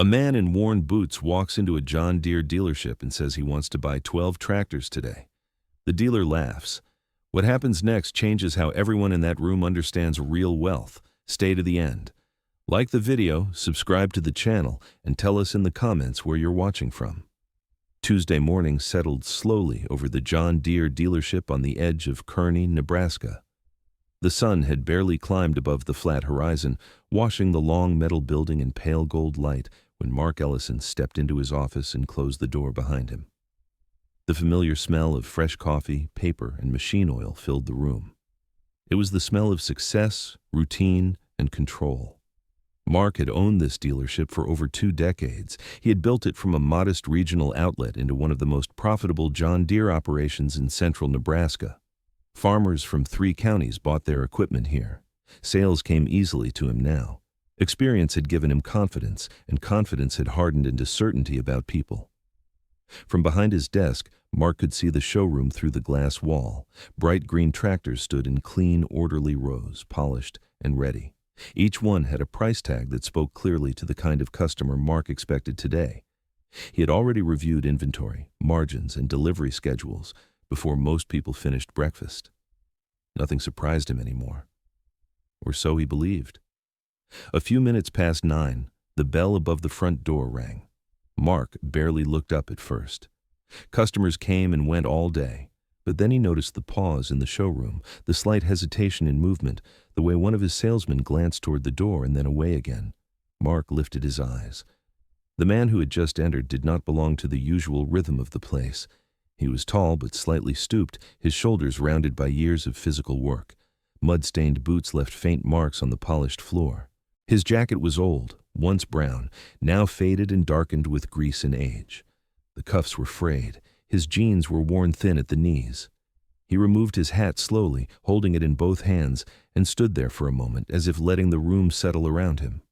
A man in worn boots walks into a John Deere dealership and says he wants to buy 12 tractors today. The dealer laughs. What happens next changes how everyone in that room understands real wealth. Stay to the end. Like the video, subscribe to the channel, and tell us in the comments where you're watching from. Tuesday morning settled slowly over the John Deere dealership on the edge of Kearney, Nebraska. The sun had barely climbed above the flat horizon, washing the long metal building in pale gold light when Mark Ellison stepped into his office and closed the door behind him. The familiar smell of fresh coffee, paper, and machine oil filled the room. It was the smell of success, routine, and control. Mark had owned this dealership for over 2 decades. He had built it from a modest regional outlet into one of the most profitable John Deere operations in central Nebraska. Farmers from 3 counties bought their equipment here. Sales came easily to him now. Experience had given him confidence, and confidence had hardened into certainty about people. From behind his desk, Mark could see the showroom through the glass wall. Bright green tractors stood in clean, orderly rows, polished and ready. Each one had a price tag that spoke clearly to the kind of customer Mark expected today. He had already reviewed inventory, margins, and delivery schedules before most people finished breakfast. Nothing surprised him anymore. Or so he believed. A few minutes past 9, the bell above the front door rang. Mark barely looked up at first. Customers came and went all day, but then he noticed the pause in the showroom, the slight hesitation in movement, the way one of his salesmen glanced toward the door and then away again. Mark lifted his eyes. The man who had just entered did not belong to the usual rhythm of the place. He was tall but slightly stooped, his shoulders rounded by years of physical work. Mud-stained boots left faint marks on the polished floor. His jacket was old, once brown, now faded and darkened with grease and age. The cuffs were frayed. His jeans were worn thin at the knees. He removed his hat slowly, holding it in both hands, and stood there for a moment as if letting the room settle around him.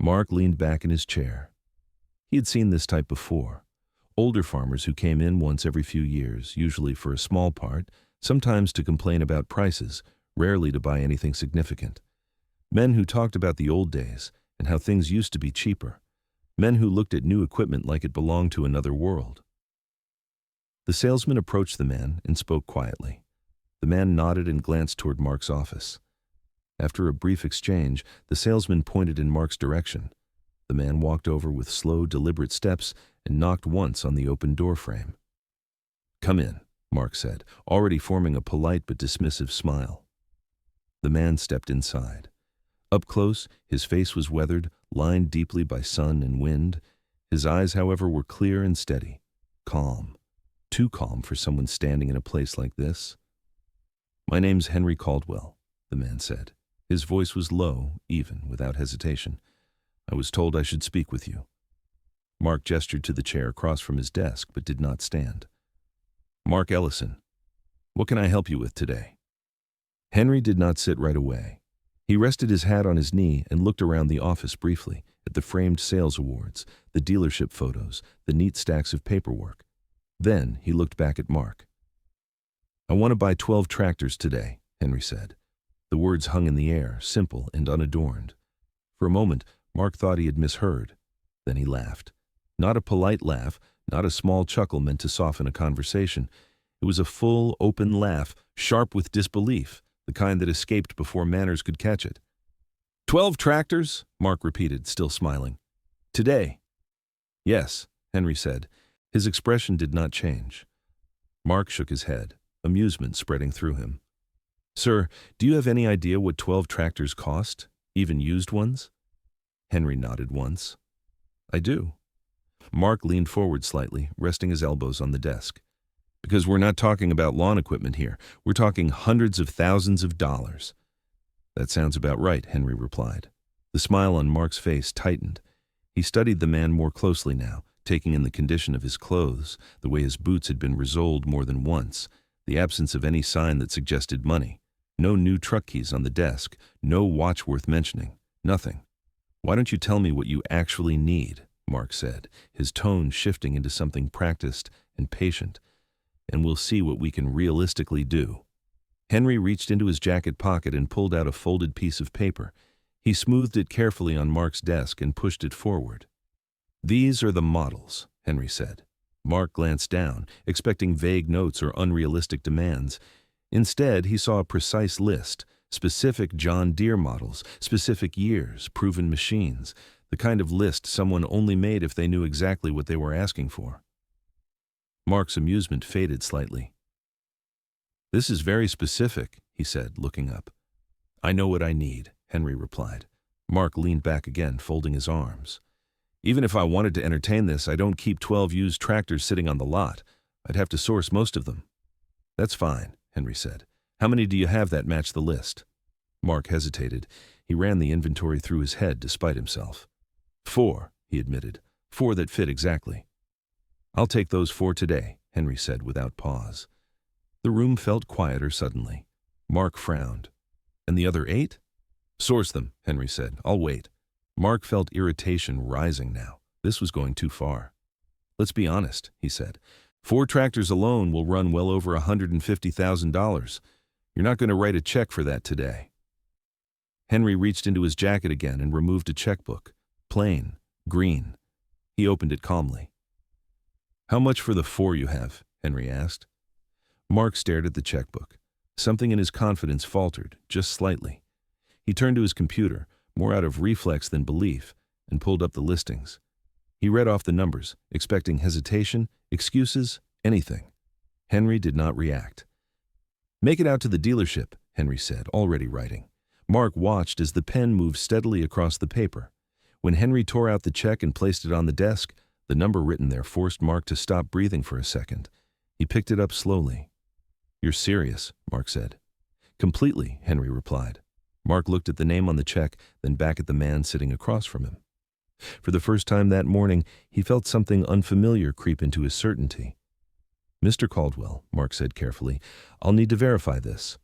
Mark leaned back in his chair. He had seen this type before. Older farmers who came in once every few years, usually for a small part, sometimes to complain about prices, rarely to buy anything significant. Men who talked about the old days and how things used to be cheaper. Men who looked at new equipment like it belonged to another world. The salesman approached the man and spoke quietly. The man nodded and glanced toward Mark's office. After a brief exchange, the salesman pointed in Mark's direction. The man walked over with slow, deliberate steps and knocked once on the open door frame. "Come in," Mark said, already forming a polite but dismissive smile. The man stepped inside. Up close, his face was weathered, lined deeply by sun and wind. His eyes, however, were clear and steady, calm. Too calm for someone standing in a place like this. "My name's Henry Caldwell," the man said. His voice was low, even, without hesitation. "I was told I should speak with you." Mark gestured to the chair across from his desk, but did not stand. "Mark Ellison, what can I help you with today?" Henry did not sit right away. He rested his hat on his knee and looked around the office briefly, at the framed sales awards, the dealership photos, the neat stacks of paperwork. Then he looked back at Mark. "I want to buy 12 tractors today," Henry said. The words hung in the air, simple and unadorned. For a moment, Mark thought he had misheard. Then he laughed. Not a polite laugh, not a small chuckle meant to soften a conversation. It was a full, open laugh, sharp with disbelief, the kind that escaped before manners could catch it. 12 tractors?" Mark repeated, still smiling. "Today?" "Yes," Henry said. His expression did not change. Mark shook his head, amusement spreading through him. "Sir, do you have any idea what 12 tractors cost, even used ones?" Henry nodded once. "I do." Mark leaned forward slightly, resting his elbows on the desk. "Because we're not talking about lawn equipment here. We're talking hundreds of thousands of dollars." "That sounds about right," Henry replied. The smile on Mark's face tightened. He studied the man more closely now, taking in the condition of his clothes, the way his boots had been resoled more than once, the absence of any sign that suggested money. No new truck keys on the desk, no watch worth mentioning, nothing. "Why don't you tell me what you actually need?" Mark said, his tone shifting into something practiced and patient. "And we'll see what we can realistically do." Henry reached into his jacket pocket and pulled out a folded piece of paper. He smoothed it carefully on Mark's desk and pushed it forward. These are the models, Henry said. Mark glanced down, expecting vague notes or unrealistic demands. Instead, he saw a precise list, specific John Deere models, specific years, proven machines, the kind of list someone only made if they knew exactly what they were asking for. Mark's amusement faded slightly. "This is very specific," he said, looking up. "I know what I need," Henry replied. Mark leaned back again, folding his arms. "Even if I wanted to entertain this, I don't keep 12 used tractors sitting on the lot. I'd have to source most of them." "That's fine," Henry said. "How many do you have that match the list?" Mark hesitated. He ran the inventory through his head despite himself. "4, he admitted. 4 that fit exactly." "I'll take those 4 today," Henry said without pause. The room felt quieter suddenly. Mark frowned. "And the other 8? "Source them," Henry said. "I'll wait." Mark felt irritation rising now. This was going too far. "Let's be honest," he said. 4 tractors alone will run well over $150,000. You're not going to write a check for that today." Henry reached into his jacket again and removed a checkbook. Plain, green. He opened it calmly. "How much for the 4 you have?" Henry asked. Mark stared at the checkbook. Something in his confidence faltered, just slightly. He turned to his computer, more out of reflex than belief, and pulled up the listings. He read off the numbers, expecting hesitation, excuses, anything. Henry did not react. "Make it out to the dealership," Henry said, already writing. Mark watched as the pen moved steadily across the paper. When Henry tore out the check and placed it on the desk, the number written there forced Mark to stop breathing for a second. He picked it up slowly. "You're serious," Mark said. "Completely," Henry replied. Mark looked at the name on the check, then back at the man sitting across from him. For the first time that morning, he felt something unfamiliar creep into his certainty. "Mr. Caldwell," Mark said carefully, "I'll need to verify this."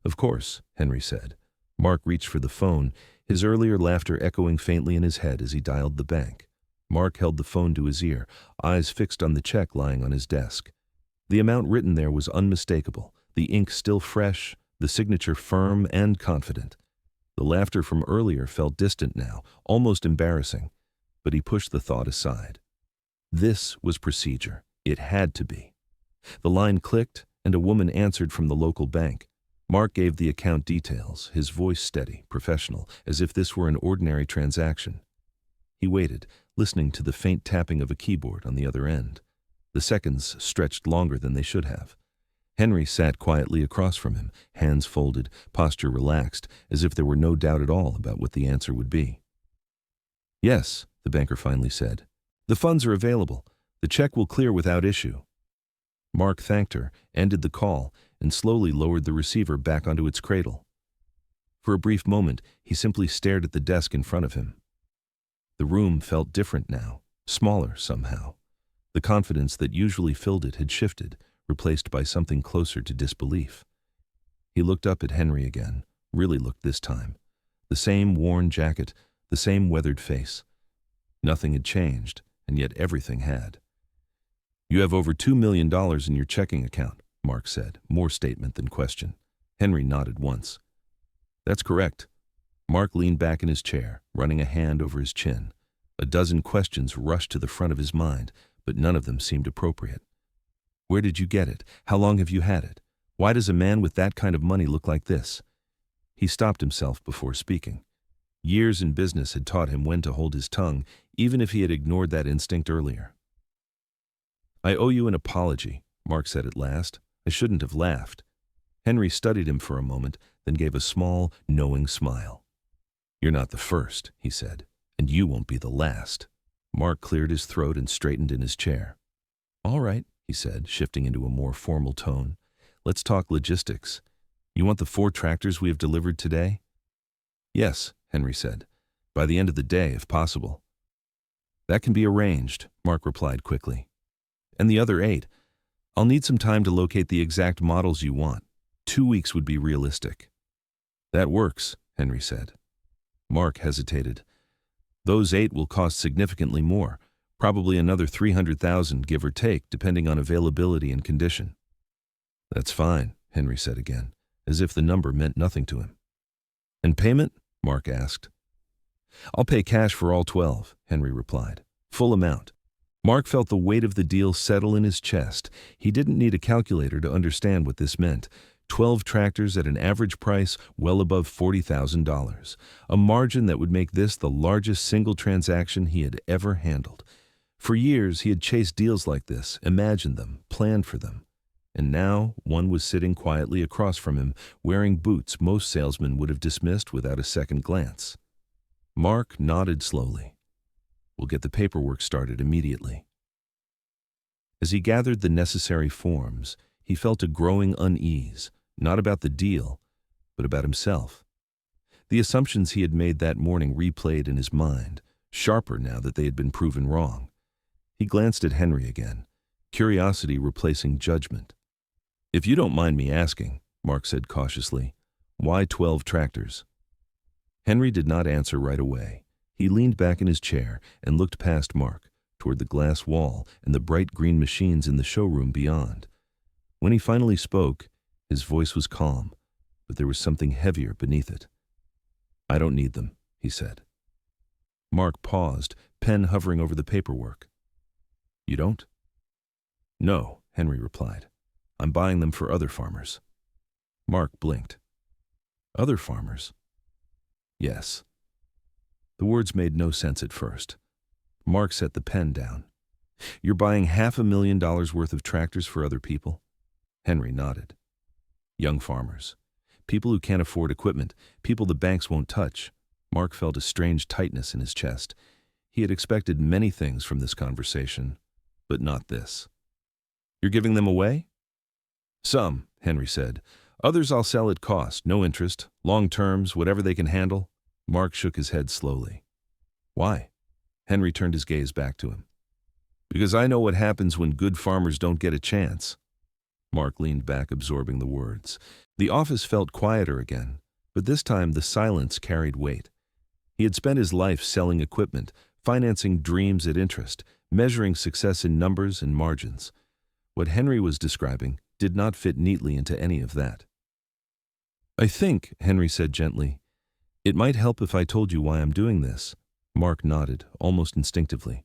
"Of course," Henry said. Mark reached for the phone, his earlier laughter echoing faintly in his head as he dialed the bank. Mark held the phone to his ear, eyes fixed on the check lying on his desk. The amount written there was unmistakable, the ink still fresh, the signature firm and confident. The laughter from earlier felt distant now, almost embarrassing, but he pushed the thought aside. This was procedure. It had to be. The line clicked, and a woman answered from the local bank. Mark gave the account details, his voice steady, professional, as if this were an ordinary transaction. He waited, listening to the faint tapping of a keyboard on the other end. The seconds stretched longer than they should have. Henry sat quietly across from him, hands folded, posture relaxed, as if there were no doubt at all about what the answer would be. "Yes," the banker finally said. "The funds are available. The check will clear without issue." Mark thanked her, ended the call, and slowly lowered the receiver back onto its cradle. For a brief moment, he simply stared at the desk in front of him. The room felt different now, smaller somehow. The confidence that usually filled it had shifted, replaced by something closer to disbelief. He looked up at Henry again, really looked this time. The same worn jacket, the same weathered face. Nothing had changed, and yet everything had. "You have over $2 million in your checking account," Mark said, more statement than question. Henry nodded once. "That's correct." Mark leaned back in his chair, running a hand over his chin. A dozen questions rushed to the front of his mind, but none of them seemed appropriate. "Where did you get it? How long have you had it? Why does a man with that kind of money look like this?" He stopped himself before speaking. Years in business had taught him when to hold his tongue, even if he had ignored that instinct earlier. "I owe you an apology," Mark said at last. "I shouldn't have laughed." Henry studied him for a moment, then gave a small, knowing smile. "You're not the first," he said, "and you won't be the last." Mark cleared his throat and straightened in his chair. "All right," he said, shifting into a more formal tone. "Let's talk logistics. You want the 4 tractors we have delivered today?" "Yes," Henry said. "By the end of the day, if possible." "That can be arranged," Mark replied quickly. "And the other 8? I'll need some time to locate the exact models you want. 2 weeks would be realistic." "That works," Henry said. Mark hesitated. "Those 8 will cost significantly more. Probably another $300,000, give or take, depending on availability and condition." "That's fine," Henry said again, as if the number meant nothing to him. "And payment?" Mark asked. "I'll pay cash for all 12, Henry replied. full amount. Mark felt the weight of the deal settle in his chest. He didn't need a calculator to understand what this meant. 12 tractors at an average price well above $40,000. A margin that would make this the largest single transaction he had ever handled. For years, he had chased deals like this, imagined them, planned for them. And now, one was sitting quietly across from him, wearing boots most salesmen would have dismissed without a second glance. Mark nodded slowly. "We'll get the paperwork started immediately." As he gathered the necessary forms, he felt a growing unease, not about the deal, but about himself. The assumptions he had made that morning replayed in his mind, sharper now that they had been proven wrong. He glanced at Henry again, curiosity replacing judgment. "If you don't mind me asking," Mark said cautiously, "why 12 tractors?" Henry did not answer right away. He leaned back in his chair and looked past Mark, toward the glass wall and the bright green machines in the showroom beyond. When he finally spoke, his voice was calm, but there was something heavier beneath it. "I don't need them," he said. Mark paused, pen hovering over the paperwork. "You don't?" "No," Henry replied. "I'm buying them for other farmers." Mark blinked. "Other farmers?" "Yes." The words made no sense at first. Mark set the pen down. "You're buying $500,000 worth of tractors for other people?" Henry nodded. "Young farmers. People who can't afford equipment, people the banks won't touch." Mark felt a strange tightness in his chest. He had expected many things from this conversation, but not this. "You're giving them away?" "Some," Henry said. "Others I'll sell at cost, no interest, long terms, whatever they can handle." Mark shook his head slowly. "Why?" Henry turned his gaze back to him. "Because I know what happens when good farmers don't get a chance." Mark leaned back, absorbing the words. The office felt quieter again, but this time the silence carried weight. He had spent his life selling equipment, financing dreams at interest, measuring success in numbers and margins. What Henry was describing did not fit neatly into any of that. "I think," Henry said gently, "it might help if I told you why I'm doing this." Mark nodded, almost instinctively.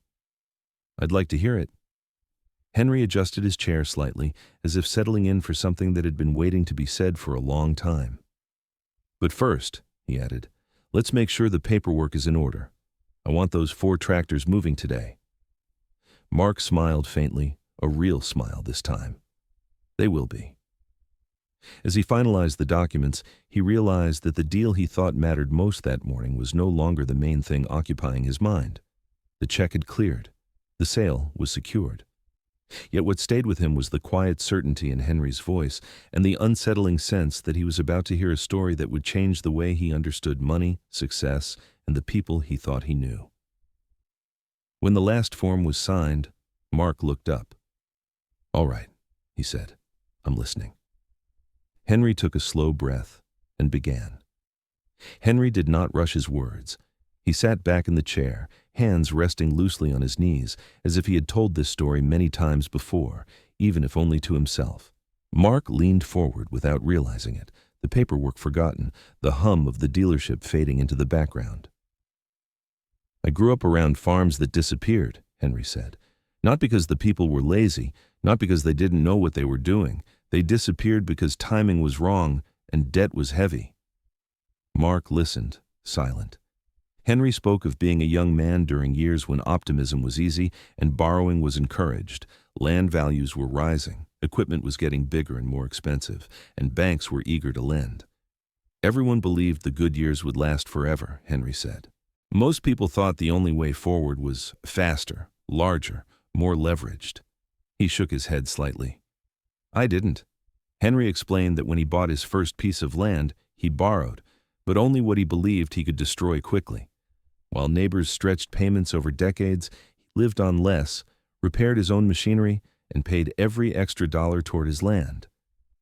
"I'd like to hear it." Henry adjusted his chair slightly, as if settling in for something that had been waiting to be said for a long time. "But first," he added, "let's make sure the paperwork is in order. I want those 4 tractors moving today." Mark smiled faintly, a real smile this time. "They will be." As he finalized the documents, he realized that the deal he thought mattered most that morning was no longer the main thing occupying his mind. The check had cleared. The sale was secured. Yet what stayed with him was the quiet certainty in Henry's voice and the unsettling sense that he was about to hear a story that would change the way he understood money, success, and the people he thought he knew. When the last form was signed, Mark looked up. "All right," he said. "I'm listening." Henry took a slow breath and began. Henry did not rush his words. He sat back in the chair, hands resting loosely on his knees, as if he had told this story many times before, even if only to himself. Mark leaned forward without realizing it, the paperwork forgotten, the hum of the dealership fading into the background. "I grew up around farms that disappeared," Henry said. "Not because the people were lazy, not because they didn't know what they were doing. They disappeared because timing was wrong and debt was heavy." Mark listened, silent. Henry spoke of being a young man during years when optimism was easy and borrowing was encouraged. Land values were rising, equipment was getting bigger and more expensive, and banks were eager to lend. "Everyone believed the good years would last forever," Henry said. "Most people thought the only way forward was faster, larger, more leveraged." He shook his head slightly. "I didn't." Henry explained that when he bought his first piece of land, he borrowed, but only what he believed he could destroy quickly. While neighbors stretched payments over decades, he lived on less, repaired his own machinery, and paid every extra dollar toward his land.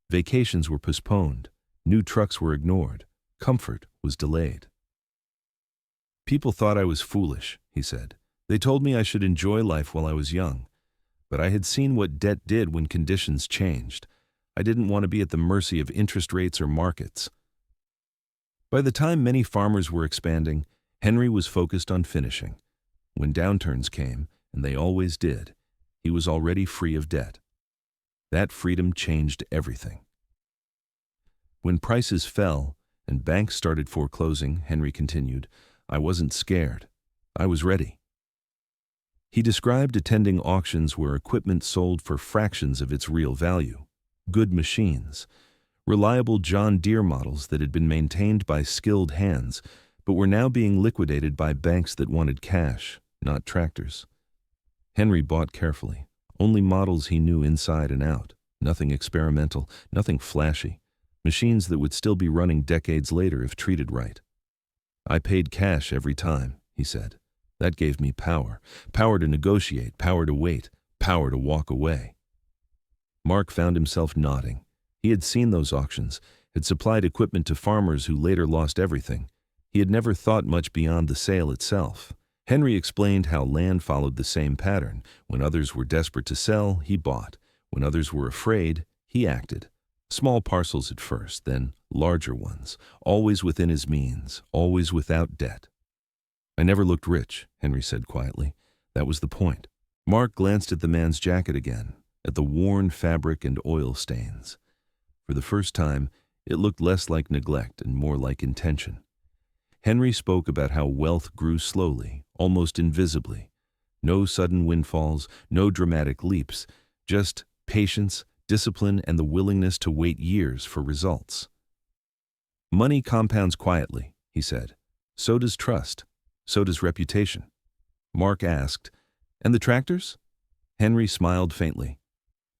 Vacations were postponed, new trucks were ignored, comfort was delayed. "People thought I was foolish," he said. "They told me I should enjoy life while I was young. But I had seen what debt did when conditions changed. I didn't want to be at the mercy of interest rates or markets." By the time many farmers were expanding, Henry was focused on finishing. When downturns came, and they always did. He was already free of debt. That freedom changed everything. When prices fell and banks started foreclosing, Henry continued, I wasn't scared. I was ready. He described attending auctions where equipment sold for fractions of its real value. Good machines, reliable John Deere models that had been maintained by skilled hands, but were now being liquidated by banks that wanted cash, not tractors. Henry bought carefully, only models he knew inside and out, nothing experimental, nothing flashy, machines that would still be running decades later if treated right. I paid cash every time, he said. That gave me power to negotiate, power to wait, power to walk away. Mark found himself nodding. He had seen those auctions, had supplied equipment to farmers who later lost everything. He had never thought much beyond the sale itself. Henry explained how land followed the same pattern. When others were desperate to sell, he bought. When others were afraid, he acted. Small parcels at first, then larger ones, always within his means, always without debt. I never looked rich, Henry said quietly. That was the point. Mark glanced at the man's jacket again, at the worn fabric and oil stains. For the first time, it looked less like neglect and more like intention. Henry spoke about how wealth grew slowly, almost invisibly. No sudden windfalls, no dramatic leaps, just patience, discipline, and the willingness to wait years for results. Money compounds quietly, he said. So does trust. So does reputation. Mark asked, and the tractors? Henry smiled faintly.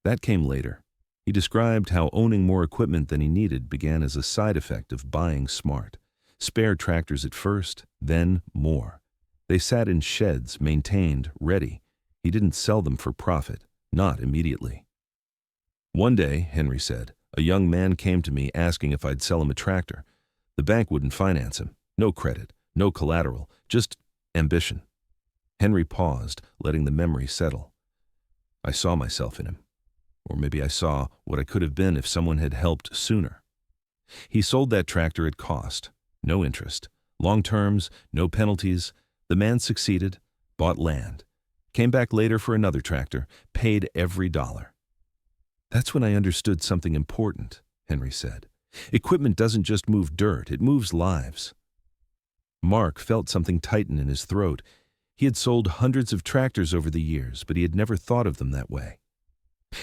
That came later. He described how owning more equipment than he needed began as a side effect of buying smart. Spare tractors at first, then more. They sat in sheds, maintained, ready. He didn't sell them for profit, not immediately. One day, Henry said, a young man came to me asking if I'd sell him a tractor. The bank wouldn't finance him. No credit, no collateral, just ambition. Henry paused, letting the memory settle. I saw myself in him. Or maybe I saw what I could have been if someone had helped sooner. He sold that tractor at cost. No interest. Long terms, no penalties. The man succeeded, bought land, came back later for another tractor, paid every dollar. That's when I understood something important, Henry said. Equipment doesn't just move dirt, it moves lives. Mark felt something tighten in his throat. He had sold hundreds of tractors over the years, but he had never thought of them that way.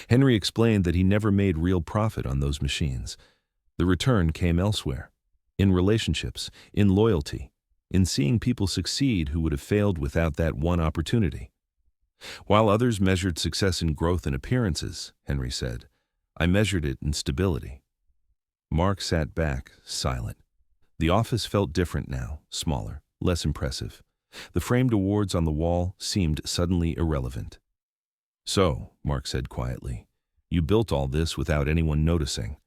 Henry explained that he never made real profit on those machines. The return came elsewhere, in relationships, in loyalty, in seeing people succeed who would have failed without that one opportunity. While others measured success in growth and appearances, Henry said, I measured it in stability. Mark sat back, silent. The office felt different now, smaller, less impressive. The framed awards on the wall seemed suddenly irrelevant. So, Mark said quietly, you built all this without anyone noticing.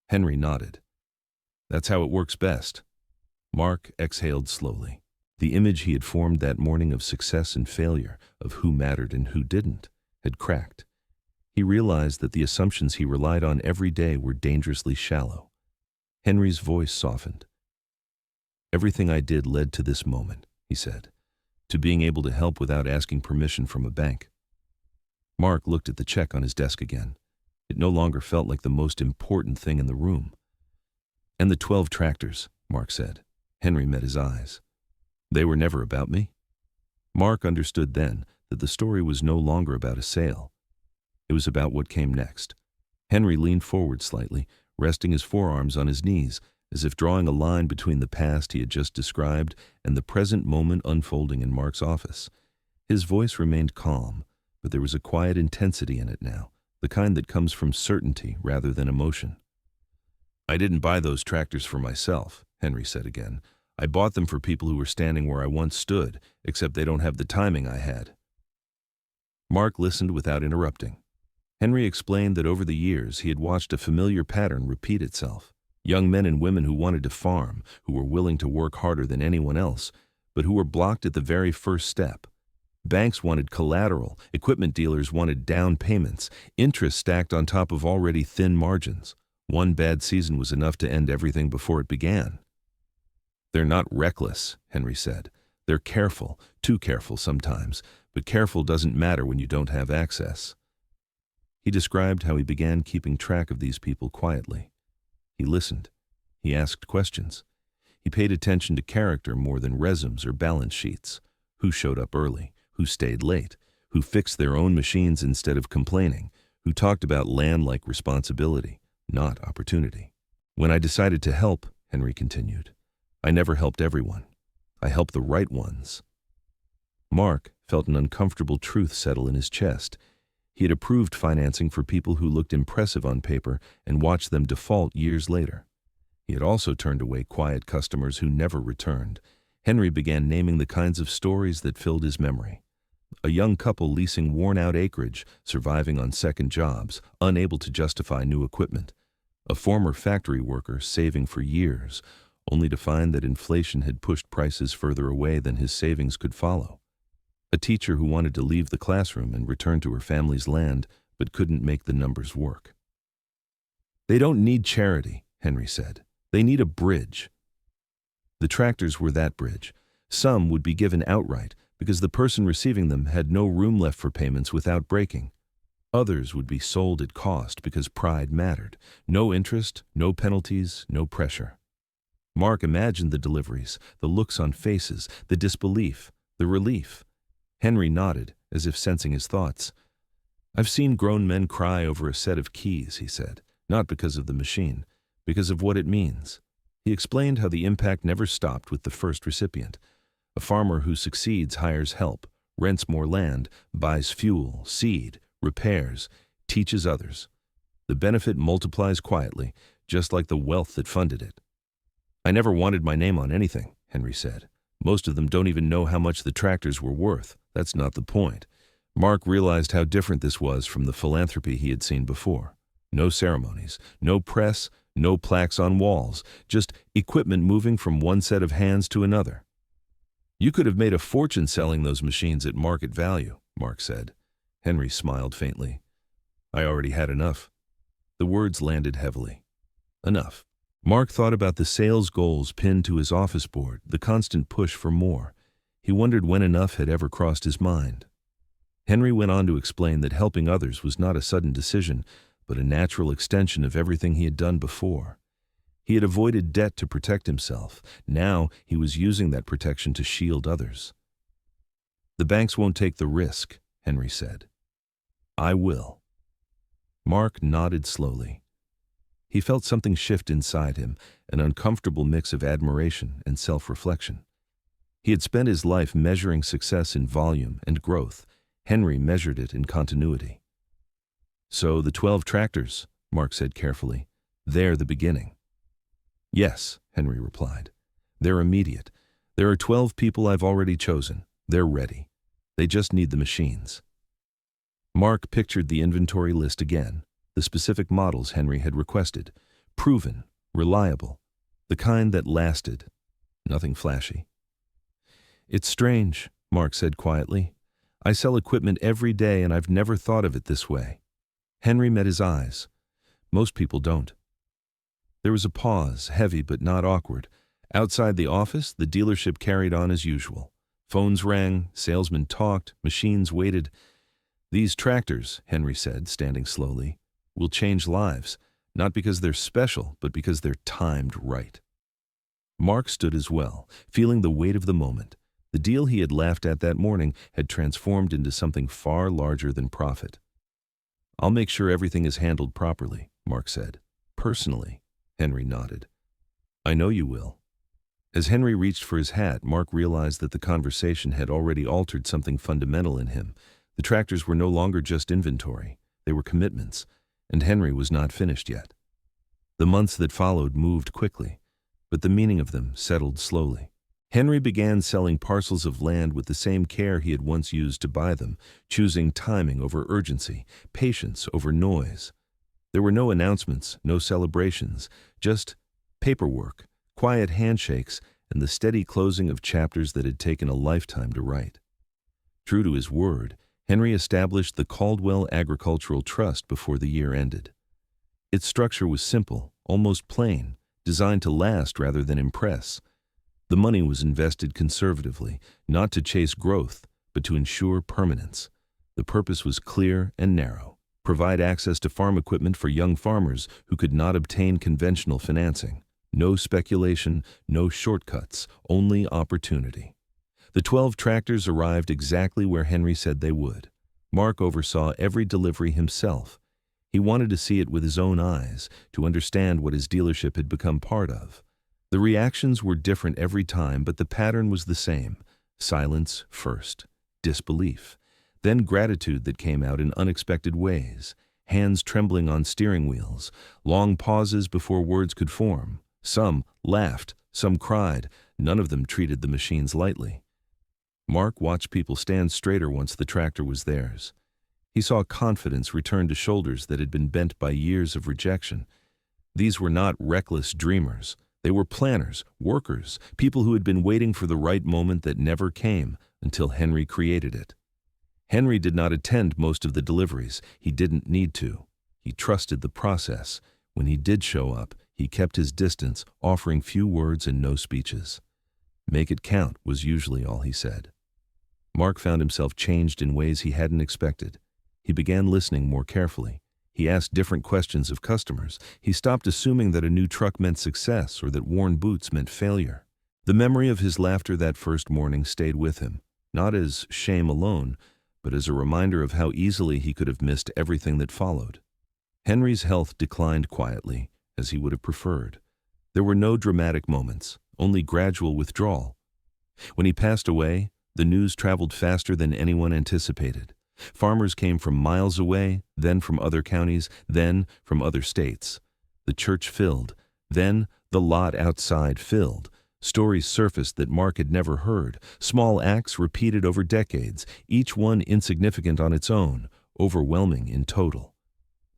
Henry nodded. That's how it works best. Mark exhaled slowly. The image he had formed that morning of success and failure, of who mattered and who didn't, had cracked. He realized that the assumptions he relied on every day were dangerously shallow. Henry's voice softened. Everything I did led to this moment, he said, to being able to help without asking permission from a bank. Mark looked at the check on his desk again. It no longer felt like the most important thing in the room. And the 12 tractors, Mark said. Henry met his eyes. They were never about me. Mark understood then that the story was no longer about a sale. It was about what came next. Henry leaned forward slightly, resting his forearms on his knees, as if drawing a line between the past he had just described and the present moment unfolding in Mark's office. His voice remained calm, but there was a quiet intensity in it now, the kind that comes from certainty rather than emotion. I didn't buy those tractors for myself, Henry said again. I bought them for people who were standing where I once stood, except they don't have the timing I had. Mark listened without interrupting. Henry explained that over the years he had watched a familiar pattern repeat itself. Young men and women who wanted to farm, who were willing to work harder than anyone else, but who were blocked at the very first step. Banks wanted collateral, equipment dealers wanted down payments, interest stacked on top of already thin margins. One bad season was enough to end everything before it began. They're not reckless, Henry said. They're careful, too careful sometimes, but careful doesn't matter when you don't have access. He described how he began keeping track of these people quietly. He listened. He asked questions. He paid attention to character more than resumes or balance sheets. Who showed up early? Who stayed late? Who fixed their own machines instead of complaining? Who talked about land like responsibility, not opportunity? When I decided to help, Henry continued, I never helped everyone. I helped the right ones. Mark felt an uncomfortable truth settle in his chest. He had approved financing for people who looked impressive on paper and watched them default years later. He had also turned away quiet customers who never returned. Henry began naming the kinds of stories that filled his memory. A young couple leasing worn-out acreage, surviving on second jobs, unable to justify new equipment. A former factory worker saving for years, only to find that inflation had pushed prices further away than his savings could follow. A teacher who wanted to leave the classroom and return to her family's land, but couldn't make the numbers work. They don't need charity, Henry said. They need a bridge. The tractors were that bridge. Some would be given outright because the person receiving them had no room left for payments without breaking. Others would be sold at cost because pride mattered. No interest, no penalties, no pressure. Mark imagined the deliveries, the looks on faces, the disbelief, the relief. Henry nodded, as if sensing his thoughts. I've seen grown men cry over a set of keys, he said, not because of the machine, because of what it means. He explained how the impact never stopped with the first recipient. A farmer who succeeds hires help, rents more land, buys fuel, seed, repairs, teaches others. The benefit multiplies quietly, just like the wealth that funded it. I never wanted my name on anything, Henry said. Most of them don't even know how much the tractors were worth. That's not the point. Mark realized how different this was from the philanthropy he had seen before. No ceremonies, no press, no plaques on walls, just equipment moving from one set of hands to another. You could have made a fortune selling those machines at market value, Mark said. Henry smiled faintly. I already had enough. The words landed heavily. Enough. Mark thought about the sales goals pinned to his office board, the constant push for more. He wondered when enough had ever crossed his mind. Henry went on to explain that helping others was not a sudden decision, but a natural extension of everything he had done before. He had avoided debt to protect himself. Now he was using that protection to shield others. The banks won't take the risk, Henry said. I will. Mark nodded slowly. He felt something shift inside him, an uncomfortable mix of admiration and self-reflection. He had spent his life measuring success in volume and growth. Henry measured it in continuity. So the 12 tractors, Mark said carefully, they're the beginning. Yes, Henry replied. They're immediate. There are 12 people I've already chosen. They're ready. They just need the machines. Mark pictured the inventory list again, the specific models Henry had requested. Proven, reliable, the kind that lasted. Nothing flashy. It's strange, Mark said quietly. I sell equipment every day and I've never thought of it this way. Henry met his eyes. Most people don't. There was a pause, heavy but not awkward. Outside the office, the dealership carried on as usual. Phones rang, salesmen talked, machines waited. These tractors, Henry said, standing slowly, will change lives, not because they're special, but because they're timed right. Mark stood as well, feeling the weight of the moment. The deal he had laughed at that morning had transformed into something far larger than profit. I'll make sure everything is handled properly, Mark said. Personally, Henry nodded. I know you will. As Henry reached for his hat, Mark realized that the conversation had already altered something fundamental in him. The tractors were no longer just inventory. They were commitments, and Henry was not finished yet. The months that followed moved quickly, but the meaning of them settled slowly. Henry began selling parcels of land with the same care he had once used to buy them, choosing timing over urgency, patience over noise. There were no announcements, no celebrations, just paperwork, quiet handshakes, and the steady closing of chapters that had taken a lifetime to write. True to his word, Henry established the Caldwell Agricultural Trust before the year ended. Its structure was simple, almost plain, designed to last rather than impress. The money was invested conservatively, not to chase growth, but to ensure permanence. The purpose was clear and narrow: provide access to farm equipment for young farmers who could not obtain conventional financing. No speculation, no shortcuts, only opportunity. The 12 tractors arrived exactly where Henry said they would. Mark oversaw every delivery himself. He wanted to see it with his own eyes, to understand what his dealership had become part of. The reactions were different every time, but the pattern was the same: silence first, disbelief, then gratitude that came out in unexpected ways, hands trembling on steering wheels, long pauses before words could form. Some laughed, some cried, none of them treated the machines lightly. Mark watched people stand straighter once the tractor was theirs. He saw confidence return to shoulders that had been bent by years of rejection. These were not reckless dreamers. They were planners, workers, people who had been waiting for the right moment that never came until Henry created it. Henry did not attend most of the deliveries. He didn't need to. He trusted the process. When he did show up, he kept his distance, offering few words and no speeches. "Make it count," was usually all he said. Mark found himself changed in ways he hadn't expected. He began listening more carefully. He asked different questions of customers. He stopped assuming that a new truck meant success or that worn boots meant failure. The memory of his laughter that first morning stayed with him, not as shame alone, but as a reminder of how easily he could have missed everything that followed. Henry's health declined quietly, as he would have preferred. There were no dramatic moments, only gradual withdrawal. When he passed away, the news traveled faster than anyone anticipated. Farmers came from miles away, then from other counties, then from other states. The church filled, then the lot outside filled. Stories surfaced that Mark had never heard, small acts repeated over decades, each one insignificant on its own, overwhelming in total.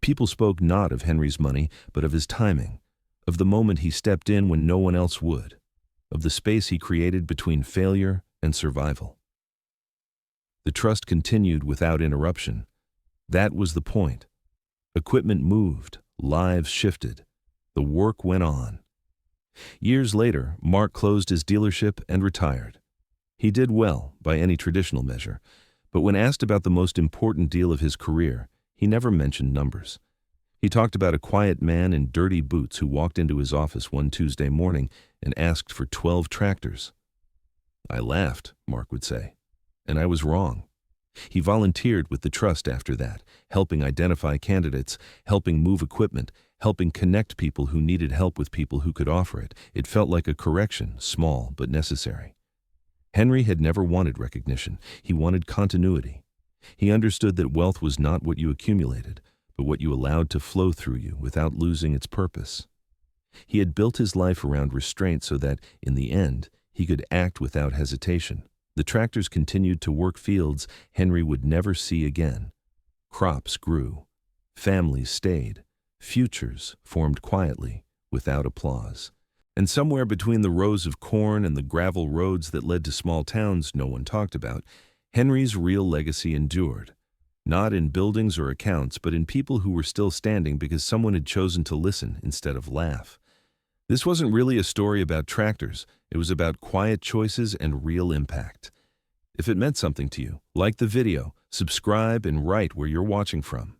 People spoke not of Henry's money, but of his timing, of the moment he stepped in when no one else would, of the space he created between failure and survival. The trust continued without interruption. That was the point. Equipment moved, lives shifted. The work went on. Years later, Mark closed his dealership and retired. He did well, by any traditional measure, but when asked about the most important deal of his career, he never mentioned numbers. He talked about a quiet man in dirty boots who walked into his office one Tuesday morning and asked for 12 tractors. "I laughed," Mark would say, "and I was wrong." He volunteered with the trust after that, helping identify candidates, helping move equipment, helping connect people who needed help with people who could offer it. It felt like a correction, small but necessary. Henry had never wanted recognition. He wanted continuity. He understood that wealth was not what you accumulated, but what you allowed to flow through you without losing its purpose. He had built his life around restraint so that, in the end, he could act without hesitation. The tractors continued to work fields Henry would never see again. Crops grew. Families stayed. Futures formed quietly, without applause. And somewhere between the rows of corn and the gravel roads that led to small towns no one talked about, Henry's real legacy endured. Not in buildings or accounts, but in people who were still standing because someone had chosen to listen instead of laugh. This wasn't really a story about tractors. It was about quiet choices and real impact. If it meant something to you, like the video, subscribe, and write where you're watching from.